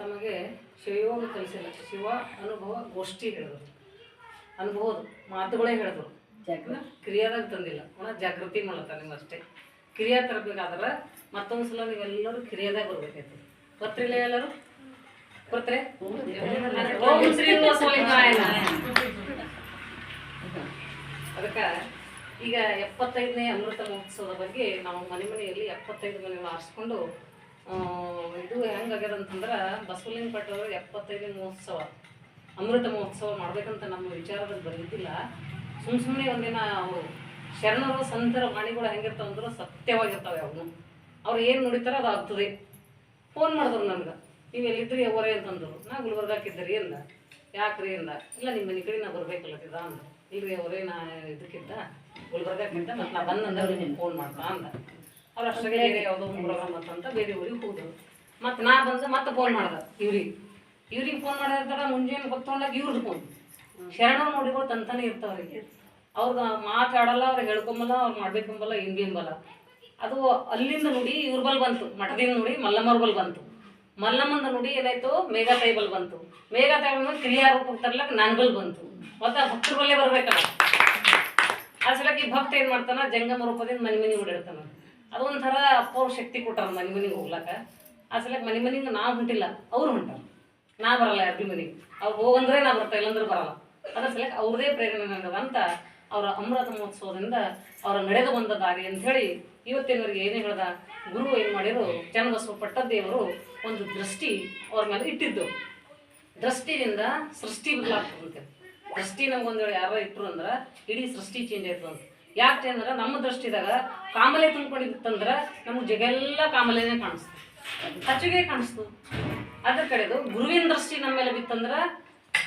ತಮಗೆ ಶಿವಯೋಗ ಕಲಿಸಿಲ್ಲ, ಶಿವ ಅನುಭವ ಗೋಷ್ಠಿ ಹೇಳಿದ್ರು, ಅನುಭವದ ಮಾತುಗಳೇ ಹೇಳಿದ್ರು, ಕ್ರಿಯಾದಾಗ ತಂದಿಲ್ಲ. ಜಾಗೃತಿ ಮಾಡತ್ತ ನೀವು ಅಷ್ಟೇ. ಕ್ರಿಯಾ ತರಬೇಕಾದ್ರೆ ಮತ್ತೊಂದು ಸಲ ನೀವೆಲ್ಲರೂ ಕ್ರಿಯಾದಾಗ ಬರ್ಬೇಕಾಯ್ತು. ಬರ್ತಿಲ್ಲ ಎಲ್ಲರೂ? ಬರ್ತಾರೆ? ಓಂ ಶ್ರೀ ಬಸವಲಿಂಗಾಯ. ಅದಕ್ಕೆ ಈಗ 75ನೇ ಅಮೃತ ಮಹೋತ್ಸವದ ಬಗ್ಗೆ ನಾವು ಮನೆಯಲ್ಲಿ 75 ಮನೆಗಳು ಆರಿಸ್ಕೊಂಡು ಇದು ಹೆಂಗಾಗ್ಯದ ಅಂತಂದ್ರೆ ಬಸವಲಿಂಗ ಪಟ್ಟವರು 75ನೇ ಮಹೋತ್ಸವ ಅಮೃತ ಮಹೋತ್ಸವ ಮಾಡ್ಬೇಕಂತ ನಮ್ಮ ವಿಚಾರದಲ್ಲಿ ಬಂದಿದ್ದಿಲ್ಲ. ಸುಮ್ಮನೆ ಒಂದಿನ ಅವರು ಶರಣರು ಸಂತರ ವಾಣಿಗಳು ಹೆಂಗಿರ್ತಾವ ಅಂದ್ರೆ ಸತ್ಯವಾಗಿರ್ತಾವೆ. ಅವನು ಅವ್ರು ಏನು ನುಡಿತಾರೋ ಅದು ಆಗ್ತದೆ. ಫೋನ್ ಮಾಡಿದ್ರು ನನಗೆ, ನೀವು ಎಲ್ಲಿದ್ರಿ ಅವರೇ ಅಂತಂದ್ರು. ನಾ ಗುಲ್ಬರ್ಗಾಕಿದ್ದರಿ ಅಂದ. ಯಾಕ್ರಿ ಅಂದ. ಇಲ್ಲ ನಿಮ್ಮ ಮನೆ ಕಡೆ ನಾ ಬರ್ಬೇಕಲ್ಲತ್ತಿದ ಅಂದ. ಇಲ್ರಿ ಅವರೇ ನಾ ಇದಕ್ಕಿಂತ ಗುಲ್ಬರ್ಗಾಕ್ಕಿಂತ ಮತ್ತು ನಾ ಬಂದಂದ್ರೆ ನಿಮ್ಗೆ ಫೋನ್ ಮಾಡ್ತಾ ಅಂದ. ಅವ್ರು ಅಷ್ಟಾಗೆ ಬೇರೆ ಯಾವುದೋ ಒಂದು ಪ್ರೋಗ್ರಾಮ್ ಅಂತಂತ ಬೇರೆ ಊರಿಗೆ ಹೋದ್ರು. ಮತ್ತು ನಾ ಬಂದು ಮತ್ತೆ ಫೋನ್ ಮಾಡ್ದೆ ಇವ್ರಿಗೆ ಫೋನ್ ಮಾಡಿದ್ರೆ ಮುಂಜಾನೆ ಗೊತ್ತೊಂಡಾಗ ಇವ್ರದ್ದು ಫೋನ್. ಶರಣರು ನೋಡಿಗಳು ತಂತಾನೆ ಇರ್ತಾವ್ರಿಗೆ. ಅವ್ರಿಗೆ ಮಾತಾಡಲ್ಲ, ಅವ್ರಿಗೆ ಹೇಳ್ಕೊಂಬಲ್ಲ, ಅವ್ರು ಮಾಡ್ಬೇಕಂಬಲ್ಲ, ಹಿಂಗಿಂಬಲ್ಲ. ಅದು ಅಲ್ಲಿಂದ ನೋಡಿ ಇವ್ರ ಬಲ್ ಬಂತು, ಮಠದಿಂದ ನೋಡಿ ಮಲ್ಲಮ್ಮವ್ರ ಬಲ್ ಬಂತು. ಮಲ್ಲಮ್ಮಂದ ನೋಡಿ ಏನಾಯ್ತು, ಮೇಘಾತಾಯಿ ಬಲ್ ಬಂತು. ಮೇಘಾತಾಯಿ ಬಂದು ಕ್ರಿಯಾ ರೂಪಕ್ಕೆ ತರ್ಲಕ್ಕೆ ನನ್ನ ಬಲ್ ಬಂತು. ಮತ್ತು ಭಕ್ತರ ಬಲ್ಲೇ ಬರ್ಬೇಕಲ್ಲ. ಆ ಸಲಕ್ಕೆ ಭಕ್ತ ಏನು ಮಾಡ್ತಾನ, ಜಂಗಮ ರೂಪದಿಂದ ಮನೆ ಓಡಿರ್ತಾನ. ಅದೊಂಥರ ಅಪ್ಪವ್ರ ಶಕ್ತಿ ಕೊಟ್ಟಾರ ಮನೆಗೆ ಹೋಗ್ಲಕ್ಕ. ಆ ಸಲಕ್ಕೆ ಮನೆಗೆ ನಾವು ಹೊಂಟಿಲ್ಲ, ಅವ್ರು ಹೊಂಟಾರ. ನಾ ಬರಲ್ಲ ಯಾರ ಮನೆಗೆ. ಅವ್ರು ಹೋಗಂದ್ರೆ ನಾ ಬರ್ತಾ ಇಲ್ಲಂದ್ರೆ ಬರಲ್ಲ. ಅದ್ರ ಸಲಕ್ಕೆ ಅವ್ರದೇ ಪ್ರೇರಣೆ ನನಗದ ಅಂತ ಅವರ ಅಮೃತ ಮಹೋತ್ಸವದಿಂದ ಅವರ ನಡೆದು ಬಂದ ದಾರಿ ಅಂಥೇಳಿ ಇವತ್ತಿನವರೆಗೆ ಏನೇ ಹೇಳ್ದ ಗುರು ಏನು ಮಾಡಿದ್ರು, ಚನ್ನಬಸವ ಪಟ್ಟದೇವರು ಒಂದು ದೃಷ್ಟಿ ಅವ್ರ ಮೇಲೆ ಇಟ್ಟಿದ್ದು. ದೃಷ್ಟಿನಿಂದ ಸೃಷ್ಟಿ ಬದಲಾಗ್ತದಂತೆ. ದೃಷ್ಟಿ ನಮ್ಗೊಂದು ವೇಳೆ ಯಾರು ಇಟ್ಟರು ಅಂದ್ರೆ ಇಡೀ ಸೃಷ್ಟಿ ಚೇಂಜ್ ಆಯ್ತು ಅಂತ. ಯಾಕೆ ಅಂದ್ರೆ ನಮ್ಮ ದೃಷ್ಟಿದಾಗ ಕಾಮಲೆ ತುಂಬ್ಕೊಂಡಿತ್ತಂದ್ರೆ ನಮ್ಗೆ ಜಗೆಲ್ಲ ಕಾಮಲೆನೇ ಕಾಣಿಸ್ತು, ಹಚ್ಚುಗೆ ಕಾಣಿಸ್ತು. ಅದ್ರ ಕಡೆದು ಗುರುವಿನ ದೃಷ್ಟಿ ನಮ್ಮ ಮೇಲೆ ಬಿತ್ತಂದ್ರೆ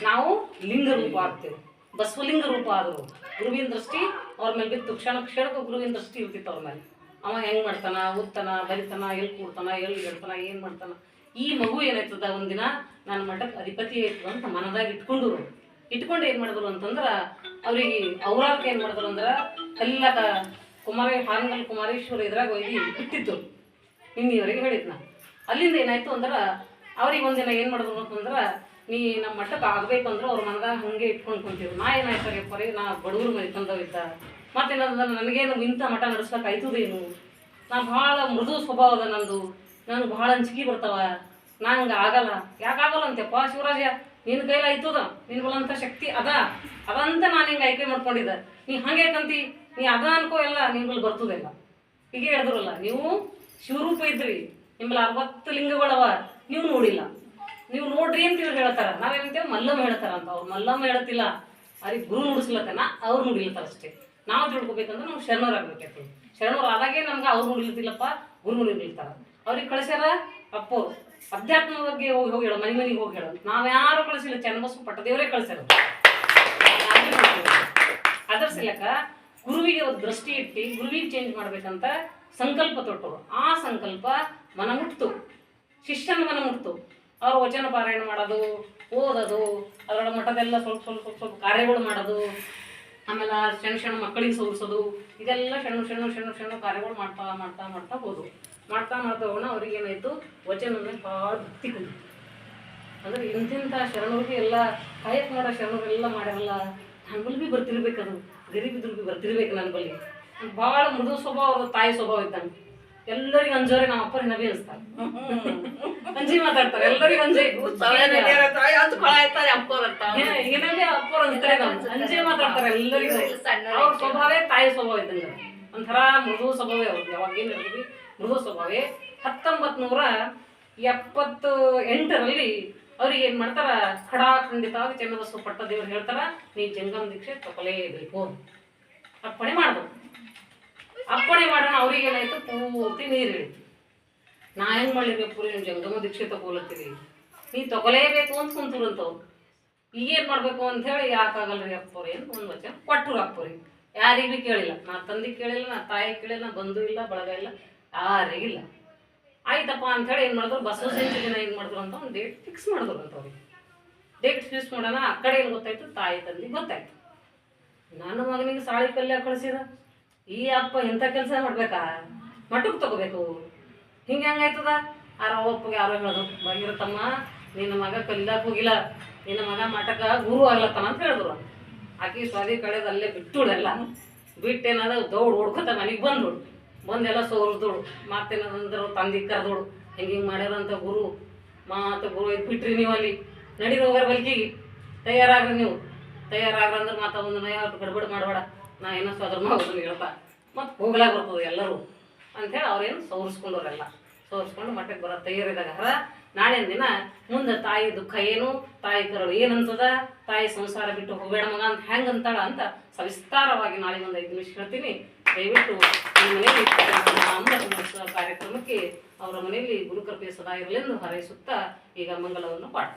ನಾವು ಲಿಂಗ ರೂಪ ಆಗ್ತೇವೆ, ಬಸವಲಿಂಗ ರೂಪ ಆದರು. ಗುರುವಿನ ದೃಷ್ಟಿ ಅವ್ರ ಮೇಲೆ ಬಿತ್ತು. ಕ್ಷಣಕ್ಕೂ ಗುರುವಿನ ದೃಷ್ಟಿ ಇರ್ತಿತ್ತು ಅವ್ರ ಮೇಲೆ. ಅವ ಹೆಂಗೆ ಮಾಡ್ತಾನ, ಓದ್ತಾನ, ಬರಿತಾನ, ಎಲ್ಲಿ ಕೂಡ್ತಾನ, ಎಲ್ಲಿ ಇಡ್ತಾನ, ಏನು ಮಾಡ್ತಾನ. ಈ ಮಗು ಏನಾಯ್ತದ ಒಂದಿನ ನನ್ನ ಮಠಕ್ಕೆ ಅಧಿಪತಿ ಆಯ್ತದ ಅಂತ ಮನದಾಗ ಇಟ್ಕೊಂಡು ಏನು ಮಾಡಿದ್ರು ಅಂತಂದ್ರೆ ಅವ್ರಿಗೆ ಅವ್ರಾಗ ಏನು ಮಾಡಿದ್ರು ಅಂದ್ರೆ ಎಲ್ಲ ಹಾನಗಲ್ ಕುಮಾರೇಶ್ವರ ಇದ್ರಾಗ ಹೋಗಿ ಇಟ್ಟಿದ್ದು. ನಿನ್ನೆಯವರೆಗೆ ಹೇಳಿದ್ನ. ಅಲ್ಲಿಂದ ಏನಾಯ್ತು ಅಂದ್ರೆ ಅವ್ರಿಗೆ ಒಂದಿನ ಏನು ಮಾಡಿದ್ರು ಅಂತಂದ್ರೆ, ನೀ ನಮ್ಮ ಮಠಕ್ಕೆ ಆಗಬೇಕು ಅಂದ್ರೆ ಅವ್ರ ಮನದಾಗ ಹಾಗೆ ಇಟ್ಕೊಂಡು ಕುಂತಿದ್ರು. ನಾ ಏನಾಯ್ತಾರಪ್ಪರಿ, ನಾ ಬಡವರು ಮನೆ ತಂದವಿದ್ದ. ಮತ್ತೇನಂದ್ರೆ ನನಗೇನು ಇಂಥ ಮಠ ನಡೆಸ್ಲಿಕ್ಕೆ ಆಯ್ತದೇನು, ನಾ ಭಾಳ ಮೃದು ಸ್ವಭಾವದ ನಂದು, ನನಗೆ ಭಾಳ ಅಂಜಿಕೆ ಬರ್ತಾವ, ನಾ ಹಂಗೆ ಆಗಲ್ಲ. ಯಾಕಾಗಲ್ಲ ಅಂತೆಪ್ಪ ಶಿವರಾಜ, ನಿನ್ನ ಕೈಲಿ ಆಯ್ತದ, ನಿನ್ನ ಬಲಂಥ ಶಕ್ತಿ ಅದಂತ ನಾನು ಹಿಂಗೆ ಆಯ್ಕೆ ಮಾಡ್ಕೊಂಡಿದ್ದೆ. ನೀ ಹಂಗೆ ಯಾಕಂತಿ, ನೀ ಅದ ಅನ್ಕೋ, ಎಲ್ಲ ನಿಮ್ಮಲ್ಲಿ ಬರ್ತದೆಲ್ಲ. ಹೀಗೆ ಹೇಳಿದ್ರಲ್ಲ, ನೀವು ಶಿವರೂಪ ಇದ್ರಿ, ನಿಮ್ಮಲ್ಲಿ 60 ಲಿಂಗಗಳವ, ನೀವು ನೋಡಿಲ್ಲ. ನೀವು ನೋಡ್ರಿ ಅಂತ ಇವ್ರು ಹೇಳ್ತಾರ. ನಾವೇನಂತೇವೆ ಮಲ್ಲಮ್ಮ ಹೇಳ್ತಾರ ಅಂತ. ಅವ್ರು ಮಲ್ಲಮ್ಮ ಹೇಳ್ತಿಲ್ಲ, ಅವ್ರಿಗೆ ಗುರು ನುಡಿಸ್ಲತ್ತನ, ಅವ್ರು ನುಡಿಲತ್ತಾರ ಅಷ್ಟೇ. ನಾವು ತಿಳ್ಕೊಬೇಕಂದ್ರೆ ನಾವು ಶರಣರಾಗಬೇಕಾಯ್ತು. ಶರಣರು ಆದಾಗೆ ನಮ್ಗೆ ಅವ್ರು ನುಡಿಲತ್ತಿಲ್ಲಪ್ಪ, ಗುರು ನುಡಿಲಿರ್ತಾರ. ಅವ್ರಿಗೆ ಕಳಿಸ್ಯಾರ ಅಪ್ಪು ಅಧ್ಯಾತ್ಮ ಬಗ್ಗೆ ಹೋಗಿ ಹೇಳೋ, ಮನೆಗೆ ಹೋಗಿ ಹೇಳೋದು. ನಾವ್ಯಾರು ಕಳಿಸಿಲ್ಲ, ಚನ್ನಬಸವ ಪಟ್ಟದೇವರೇ ಕಳಿಸ್ಯಾರ. ಅದ್ರ ಸಲಕ ಗುರುವಿಗೆ ಒಂದು ದೃಷ್ಟಿ ಇಟ್ಟು ಗುರುವಿಗೆ ಚೇಂಜ್ ಮಾಡ್ಬೇಕಂತ ಸಂಕಲ್ಪ ತೊಟ್ಟರು. ಆ ಸಂಕಲ್ಪ ಮನ ಮುಟ್ತು, ಶಿಷ್ಯನ ಮನ ಮುಟ್ತು. ಅವ್ರು ವಚನ ಪಾರಾಯಣ ಮಾಡೋದು, ಓದೋದು, ಅದರ ಮಠದೆಲ್ಲ ಸ್ವಲ್ಪ ಕಾರ್ಯಗಳು ಮಾಡೋದು, ಆಮೇಲೆ ಸಣ್ಣ ಮಕ್ಕಳಿಗೆ ಸೋರಿಸೋದು, ಇದೆಲ್ಲ ಸಣ್ಣ ಕಾರ್ಯಗಳು ಮಾಡ್ತಾ ಹೋದ್ರು. ಮಾಡ್ತಾ ಹೋಗೋಣ ಅವ್ರಿಗೇನಾಯಿತು, ವಚನ ಭಾಳ ಭಕ್ತಿ ಕುಂತು. ಅಂದ್ರೆ ಇಂತಿಂಥ ಶರಣರಿಗೆ ಎಲ್ಲ ಕಾಯಕ್ ಮಾಡೋ ಶರಣರೆಲ್ಲ ಮಾಡ್ಯಾರಲ್ಲ, ನನ್ನ ಬಲ್ಲಿ ಭೀ ಬರ್ತಿರ್ಬೇಕದು, ಗರೀಬಿದ್ರು ಭೀ ಬರ್ತಿರ್ಬೇಕು. ನನ್ನ ಬಲ್ಲಿ ಭಾಳ ಮೃದು ಸ್ವಭಾವ, ತಾಯಿ ಸ್ವಭಾವ ಇದ್ದಂಗೆ. ಎಲ್ಲರಿಗೂ ಅಂಜೋರೆ, ನಮ್ಮ ಅಪ್ಪರ ನಬಿ ಅನ್ಸ್ತಾರೆ, ಅಂಜಿ ಮಾತಾಡ್ತಾರೆ. ಎಲ್ಲರಿಗೂ ಅಂಜೆ ಅಪ್ಪರ್ ಅಂತಾರೆ, ಅಂಜೆ ಮಾತಾಡ್ತಾರೆ ಎಲ್ಲರಿಗೂ. ಅವ್ರ ಸ್ವಭಾವೇ ತಾಯಿ ಸ್ವಭಾವ ಇದ್ದಂಗೆ, ಒಂಥರ ಮೃದು ಸ್ವಭಾವೇ ಅವ್ರದ್ದು. ಯಾವಾಗೇನು ಹೇಳ್ತೀವಿ, ಮೃದು ಸ್ವಭಾವೇ. 1978ರಲ್ಲಿ ಅವ್ರಿಗೆ ಏನು ಮಾಡ್ತಾರ, ಖಂಡಿತವಾಗಿ ಚನ್ನಬಸವ ಪಟ್ಟದೇವ್ರು ಹೇಳ್ತಾರ, ನೀ ಜಂಗಮ ದೀಕ್ಷೆ ತಗೊಳ್ಳೇಬೇಕು. ಅಪ್ಪಣೆ ಮಾಡ್ಬೇಕು. ಅಪ್ಪಣೆ ಮಾಡೋಣ. ಅವ್ರಿಗೇನಾಯ್ತು, ಪೂರ್ತಿ ನೀರು ಹಿಡಿತು. ನಾ ಹೆಂಗೆ ಮಾಡಿರ್ಬೇಕು, ನೀವು ಜಂಗಮ ದೀಕ್ಷೆ ತಗೊಳತ್ತೀರಿ, ನೀ ತಗೊಳ್ಳೇಬೇಕು ಅಂತ ಕುಂತುರಂತವ್ರು. ಈಗೇನು ಮಾಡಬೇಕು ಅಂಥೇಳಿ, ಯಾಕಾಗಲ್ರಿ ಅಪ್ಪವ್ರಿ ಅಂತ ಒಂದು ವಚನ ಕೊಟ್ಟರು. ಅಪ್ಪವ್ರಿ ಯಾರಿಗೆ ಭೀ ಕೇಳಿಲ್ಲ, ನಾ ತಂದೆ ಕೇಳಿಲ್ಲ, ನಾ ತಾಯಿ ಕೇಳಿಲ್ಲ, ನಾ ಬಂಧು ಇಲ್ಲ, ಬಳಗ ಇಲ್ಲ, ಯಾರಿಗಿಲ್ಲ. ಆಯ್ತಪ್ಪ ಅಂಥೇಳಿ ಏನು ಮಾಡಿದ್ರು, ಬಸವ ಜಯಂತಿ ದಿನ ಏನು ಮಾಡಿದ್ರು ಅಂತ ಒಂದು ಡೇಟ್ ಫಿಕ್ಸ್ ಮಾಡಿದ್ರು ಅಂತ. ಅವ್ರಿಗೆ ಡೇಟ್ ಫಿಕ್ಸ್ ಮಾಡೋಣ. ಆ ಕಡೆ ಏನು ಗೊತ್ತಾಯ್ತು, ತಾಯಿ ತಂದೆ ಗೊತ್ತಾಯ್ತು. ನನ್ನ ಮಗನಿಗೆ ಸಾಳಿ ಕಲ್ಯಾಣ ಕಳಿಸಿದ, ಈ ಅಪ್ಪ ಇಂಥ ಕೆಲಸ ಮಾಡ್ಬೇಕಾ, ಮಠಕ್ಕೆ ತಗೋಬೇಕು, ಹಿಂಗೆ ಹೆಂಗಾಯ್ತದ. ಅಪ್ಪಗೆ ಯಾರೋ ಹೇಳೋದು, ಬಗಿರತಮ್ಮ ನಿನ್ನ ಮಗ ಕಲಿಲಾಕ ಹೋಗಿಲ್ಲ, ನಿನ್ನ ಮಗ ಮಠಕ್ಕೆ ಗುರು ಆಗ್ಲತ್ತಾನ ಅಂತ ಹೇಳಿದ್ರು. ಆಕಿ ಸ್ವಾದಿ ಕಳೆದು ಅಲ್ಲೇ ಬಿಟ್ಟುಳೆಲ್ಲ ಬಿಟ್ಟೇನದ ದೌಡ್ ಓಡ್ಕೊತ ಮನೆಗೆ ಬಂದೆಲ್ಲ ಸೋರ್ದೋಳು. ಮತ್ತೇನಂದ್ರೆ ತಂದೆ ಕರೆದೋಳು, ಹಿಂಗೆ ಮಾಡ್ಯಾರಂತ ಗುರು ಮಾತು ಗುರು ಇದು ಬಿಟ್ರಿ ನೀವು ಅಲ್ಲಿ ನಡೀರಿ ಹೋಗ್ಯಾರ ಬಲ್ಕಿಗೆ ತಯಾರಾಗ್ರಿ ನೀವು ತಯಾರಾಗ್ರಂದ್ರೆ ಮತ್ತೆ ಒಂದು ನಯ ಗಡ್ಬಡ್ ಮಾಡಬೇಡ, ನಾ ಏನೋ ಸೋದ್ರ ಮಾಡೋದನ್ನ ಹೇಳ್ತಾ ಮತ್ತು ಹೋಗ್ಲಾಗ ಬರ್ತದೆ ಎಲ್ಲರೂ ಅಂಥೇಳಿ ಅವ್ರೇನು ಸೋರಿಸ್ಕೊಂಡವ್ರೆಲ್ಲ ಸೋರಿಸ್ಕೊಂಡು ಮಠಕ್ಕೆ ಬರೋ ತಯಾರಿದಾಗ ಹರ ನಾಳಿನ ದಿನ ಮುಂದೆ ತಾಯಿ ದುಃಖ ಏನು, ತಾಯಿ ಕರಳು ಏನಂತದ, ತಾಯಿ ಸಂಸಾರ ಬಿಟ್ಟು ಹೋಗಬೇಡ ಮಗ ಅಂತ ಹೆಂಗೆ ಅಂತಾಳ ಅಂತ ಸವಿಸ್ತಾರವಾಗಿ ನಾಳೆ ಒಂದು 5 ನಿಮಿಷ ಹೇಳ್ತೀನಿ. ದಯವಿಟ್ಟು ನಿಮ್ಮ ಮನೆಯಲ್ಲಿ ಅಮೃತ ಮಹೋತ್ಸವ ಕಾರ್ಯಕ್ರಮಕ್ಕೆ ಅವರ ಮನೆಯಲ್ಲಿ ಗುರುಕೃಪೆ ಸದಾ ಇರಲೆಂದು ಹಾರೈಸುತ್ತಾ ಈಗ ಮಂಗಲವನ್ನು ಪಾಠ.